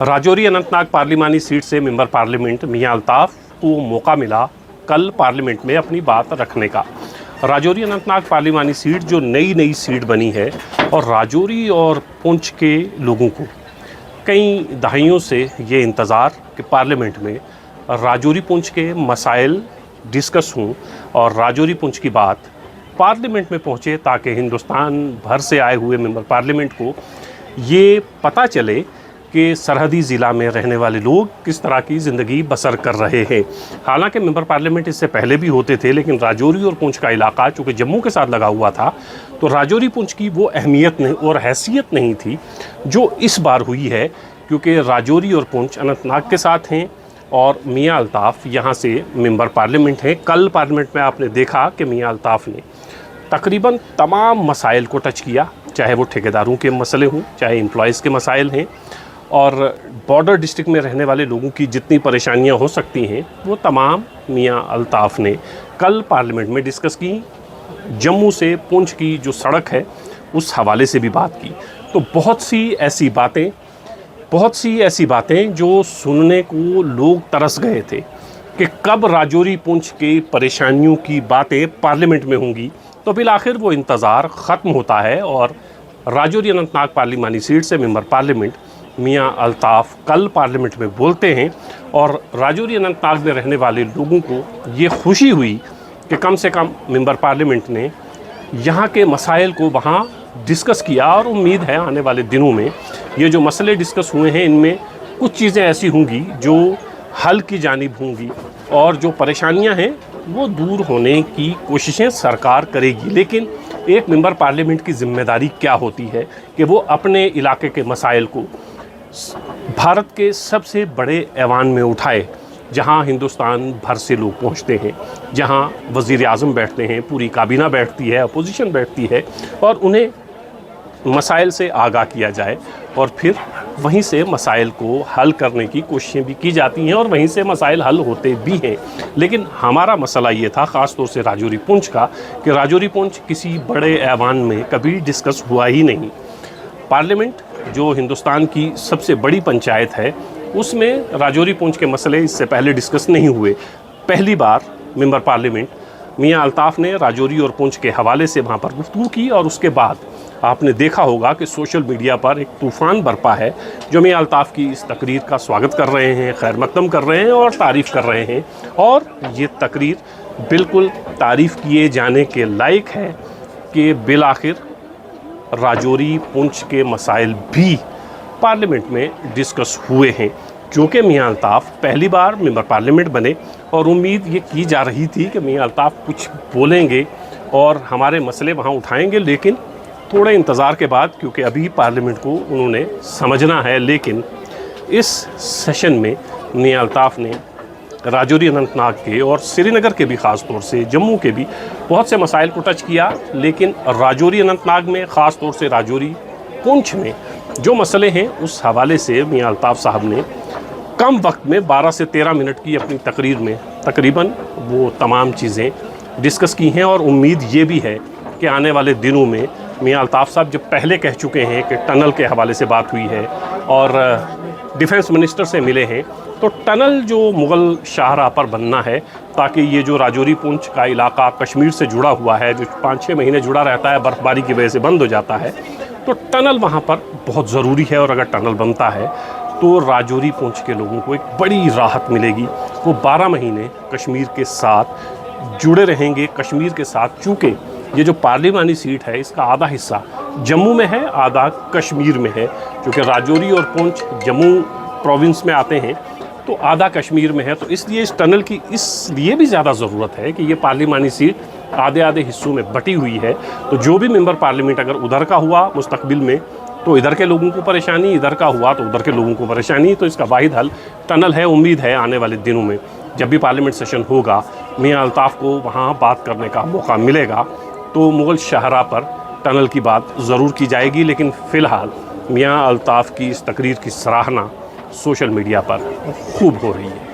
Rajouri Anantnag पार्लिमानी seat से member parliament मियां अल्ताफ़ को मौका मिला कल पार्लियामेंट में अपनी बात रखने का। राजौरी अनंतनाग पार्लिमानी सीट जो नई सीट बनी है और राजौरी और पुंछ के लोगों को कई दहाइयों से ये इंतज़ार कि पार्लियामेंट में राजौरी पुंछ के मसाइल डिस्कस हों और राजौरी पुंछ की बात पार्लियामेंट में पहुँचे ताकि हिंदुस्तान भर से आए हुए मेंबर पार्लियामेंट को ये पता चले कि सरहदी ज़िला में रहने वाले लोग किस तरह की ज़िंदगी बसर कर रहे हैं। हालांकि मेंबर पार्लियामेंट इससे पहले भी होते थे, लेकिन राजौरी और पुंछ का इलाका चूँकि जम्मू के साथ लगा हुआ था तो राजौरी पुंछ की वो अहमियत नहीं और हैसियत नहीं थी जो इस बार हुई है, क्योंकि राजौरी और पुंछ अनंतनाग के साथ हैं और मियां अल्ताफ़ यहाँ से मेंबर पार्लियामेंट हैं। कल पार्लियामेंट में आपने देखा कि मियां अल्ताफ़ ने तकरीबन तमाम मसाइल को टच किया, चाहे वो ठेकेदारों के मसले हों, चाहे एम्प्लॉयज़ के मसाइल हैं और बॉर्डर डिस्ट्रिक्ट में रहने वाले लोगों की जितनी परेशानियां हो सकती हैं वो तमाम मियां अल्ताफ़ ने कल पार्लियामेंट में डिस्कस की। जम्मू से पुंछ की जो सड़क है उस हवाले से भी बात की। तो बहुत सी ऐसी बातें जो सुनने को लोग तरस गए थे कि कब राजौरी पुंछ के परेशानियों की बातें पार्लियामेंट में होंगी। तो बिल आखिर वो इंतज़ार ख़त्म होता है और राजौरी अनंतनाग पार्लिमानी सीट से मेंबर पार्लियामेंट मियां अल्ताफ़ कल पार्लियामेंट में बोलते हैं और राजौरी अनंतनाग में रहने वाले लोगों को ये खुशी हुई कि कम से कम मेंबर पार्लियामेंट ने यहाँ के मसाइल को वहाँ डिस्कस किया और उम्मीद है आने वाले दिनों में ये जो मसले डिस्कस हुए हैं इनमें कुछ चीज़ें ऐसी होंगी जो हल की जानिब होंगी और जो परेशानियाँ हैं वो दूर होने की कोशिशें सरकार करेगी। लेकिन एक मेंबर पार्लियामेंट की ज़िम्मेदारी क्या होती है कि वो अपने इलाके के मसाइल को भारत के सबसे बड़े ऐवान में उठाए, जहां हिंदुस्तान भर से लोग पहुंचते हैं, जहां वज़ीर आज़म बैठते हैं, पूरी काबीना बैठती है, अपोजिशन बैठती है और उन्हें मसाइल से आगाह किया जाए और फिर वहीं से मसाइल को हल करने की कोशिशें भी की जाती हैं और वहीं से मसाइल हल होते भी हैं। लेकिन हमारा मसला ये था ख़ास तौर से राजौरी पुंछ का कि राजौरी पुंछ किसी बड़े ऐवान में कभी डिस्कस हुआ ही नहीं। पार्लियामेंट जो हिंदुस्तान की सबसे बड़ी पंचायत है उसमें राजौरी पुंछ के मसले इससे पहले डिस्कस नहीं हुए। पहली बार मेंबर पार्लियामेंट मियां अल्ताफ़ ने राजौरी और पुंछ के हवाले से वहाँ पर गुफ्तगू की और उसके बाद आपने देखा होगा कि सोशल मीडिया पर एक तूफ़ान बरपा है जो मियां अल्ताफ़ की इस तकरीर का स्वागत कर रहे हैं, खैर मकदम कर रहे हैं और तारीफ़ कर रहे हैं। और ये तकरीर बिल्कुल तारीफ़ किए जाने के लायक है कि बिल आखिर राजौरी पुंछ के मसाइल भी पार्लियामेंट में डिस्कस हुए हैं, क्योंकि मियां अल्ताफ़ पहली बार मेंबर पार्लियामेंट बने और उम्मीद ये की जा रही थी कि मियां अल्ताफ़ कुछ बोलेंगे और हमारे मसले वहाँ उठाएंगे। लेकिन थोड़े इंतज़ार के बाद, क्योंकि अभी पार्लियामेंट को उन्होंने समझना है, लेकिन इस सेशन में मियां अल्ताफ़ ने राजौरी अनंतनाग के और श्रीनगर के भी ख़ास तौर से जम्मू के भी बहुत से मसाइल को टच किया। लेकिन राजौरी अनंतनाग में ख़ास तौर से राजौरी पुंछ में जो मसले हैं उस हवाले से मियां अल्ताफ़ साहब ने कम वक्त में 12 से 13 मिनट की अपनी तकरीर में तकरीबन वो तमाम चीज़ें डिस्कस की हैं। और उम्मीद ये भी है कि आने वाले दिनों में मियां अल्ताफ़ साहब जब पहले कह चुके हैं कि टनल के हवाले से बात हुई है और डिफेंस मिनिस्टर से मिले हैं, तो टनल जो मुग़ल शाहराह पर बनना है ताकि ये जो राजौरी पुंछ का इलाका कश्मीर से जुड़ा हुआ है, जो 5-6 महीने जुड़ा रहता है, बर्फ़बारी की वजह से बंद हो जाता है, तो टनल वहाँ पर बहुत ज़रूरी है। और अगर टनल बनता है तो राजौरी पुंछ के लोगों को एक बड़ी राहत मिलेगी। वो 12 महीने कश्मीर के साथ जुड़े रहेंगे, कश्मीर के साथ। चूँकि ये जो पार्लिमानी सीट है इसका आधा हिस्सा जम्मू में है, आधा कश्मीर में है। क्योंकि राजौरी और पुंछ जम्मू प्रोविंस में आते हैं तो आधा कश्मीर में है, तो इसलिए इस टनल की इसलिए भी ज़्यादा ज़रूरत है कि ये पार्लिमानी सीट आधे हिस्सों में बटी हुई है। तो जो भी मेंबर पार्लियामेंट अगर उधर का हुआ मुस्तकबिल में तो इधर के लोगों को परेशानी, इधर का हुआ तो उधर के लोगों को परेशानी। तो इसका वाहिद हल टनल है। उम्मीद है आने वाले दिनों में जब भी पार्लियामेंट सेशन होगा मियां अल्ताफ़ को वहाँ बात करने का मौका मिलेगा तो मुग़ल शाहराह पर टनल की बात ज़रूर की जाएगी। लेकिन फ़िलहाल मियां अल्ताफ़ की इस तकरीर की सराहना सोशल मीडिया पर खूब हो रही है।